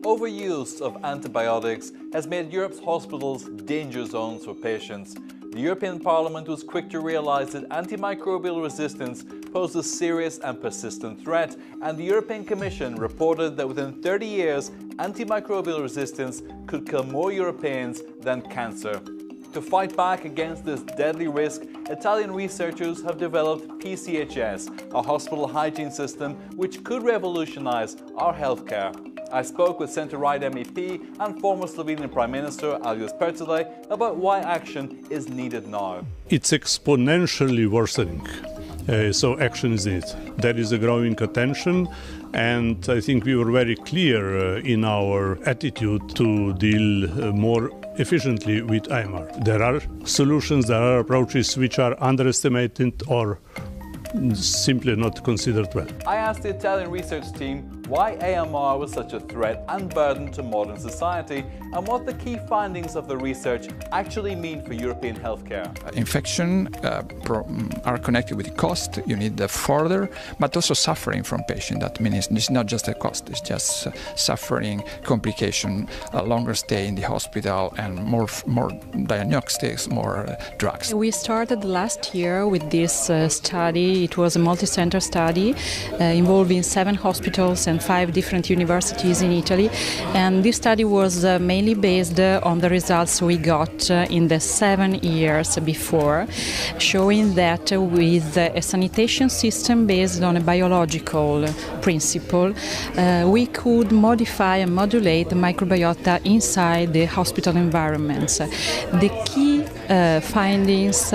Overuse of antibiotics has made Europe's hospitals danger zones for patients. The European Parliament was quick to realise that antimicrobial resistance posed a serious and persistent threat, and the European Commission reported that within 30 years, antimicrobial resistance could kill more Europeans than cancer. To fight back against this deadly risk, Italian researchers have developed PCHS, a hospital hygiene system which could revolutionise our healthcare. I spoke with centre-right MEP and former Slovenian Prime Minister Aljoš Pertele about why action is needed now. It's exponentially worsening, so action is needed. There is a growing attention, and I think we were very clear in our attitude to deal more efficiently with AMR. There are solutions, there are approaches which are underestimated or simply not considered well. I asked the Italian research team why AMR was such a threat and burden to modern society and what the key findings of the research actually mean for European healthcare. Infection are connected with cost, you need the further, but also suffering from patient. That means it's not just a cost, it's just suffering, complication, a longer stay in the hospital and more diagnostics, more drugs. We started last year with this study. It was a multi-center study involving 7 hospitals and 5 different universities in Italy, and this study was mainly based on the results we got in the 7 years before, showing that with a sanitation system based on a biological principle, we could modify and modulate the microbiota inside the hospital environments. The key findings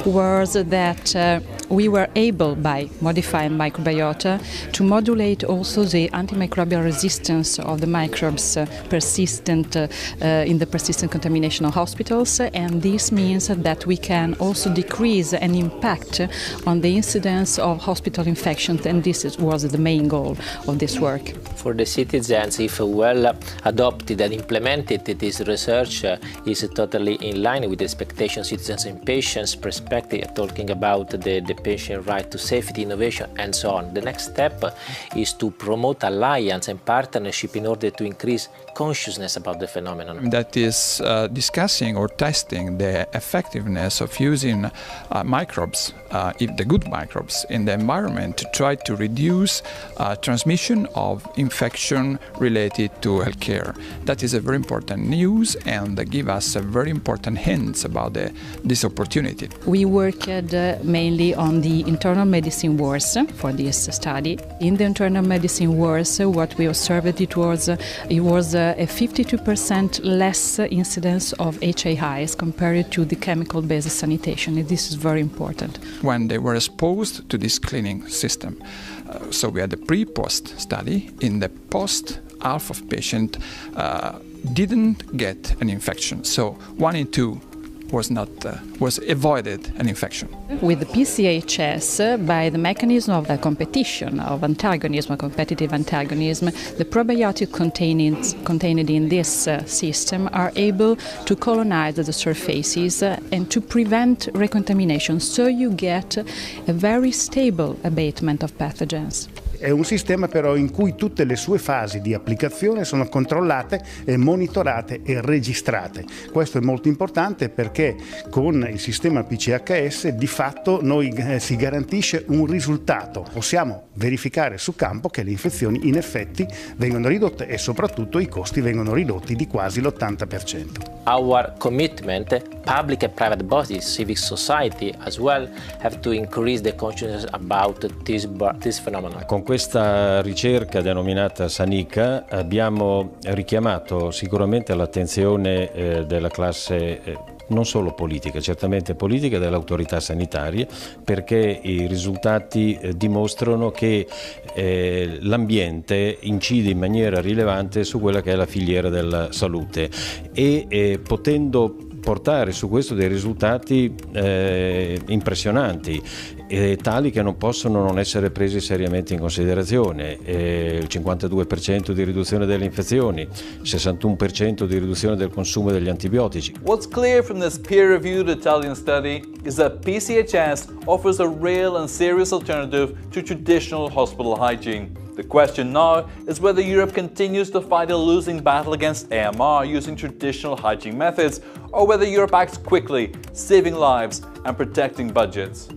was that we were able, by modifying microbiota, to modulate also the antimicrobial resistance of the microbes persistent in the persistent contamination of hospitals, and this means that we can also decrease an impact on the incidence of hospital infections, and this was the main goal of this work. For the citizens, if well adopted and implemented, this research is totally in line with the expectations, citizens and patients' perspective, talking about the patient right to safety, innovation, and so on. The next step is to promote alliance and partnership in order to increase consciousness about the phenomenon. That is discussing or testing the effectiveness of using microbes, if the good microbes, in the environment to try to reduce transmission of infection related to healthcare. That is a very important news and give us a very important hints about this opportunity. We worked mainly on the internal medicine wards for this study. In the internal medicine wards, what we observed it was a 52% less incidence of HAIs compared to the chemical-based sanitation, and this is very important. When they were exposed to this cleaning system, so we had a pre-post study. In the post, half of patients didn't get an infection, so 1 in 2 was avoided an infection. With the PCHS, by the mechanism of the competition, of antagonism, competitive antagonism, the probiotic contained in this system are able to colonize the surfaces and to prevent recontamination, so you get a very stable abatement of pathogens. È un sistema però in cui tutte le sue fasi di applicazione sono controllate, monitorate e registrate. Questo è molto importante perché con il sistema PCHS di fatto noi si garantisce un risultato. Possiamo verificare su campo che le infezioni in effetti vengono ridotte e soprattutto i costi vengono ridotti di quasi l'80%. Our commitment, public and private bodies, civic society as well, have to increase the consciousness about this phenomenon. Con questa ricerca denominata Sanica abbiamo richiamato sicuramente l'attenzione della classe non solo politica, certamente politica, delle autorità sanitarie, perché i risultati dimostrano che l'ambiente incide in maniera rilevante su quella che è la filiera della salute e potendo portare su questo dei risultati impressionanti, tali che non possono non essere presi seriamente in considerazione. Il 52% di riduzione delle infezioni, il 61% di riduzione del consumo degli antibiotici. What's clear from this peer-reviewed Italian study is that PCHS offers a real and serious alternative to traditional hospital hygiene. The question now is whether Europe continues to fight a losing battle against AMR using traditional hygiene methods, or whether Europe acts quickly, saving lives and protecting budgets.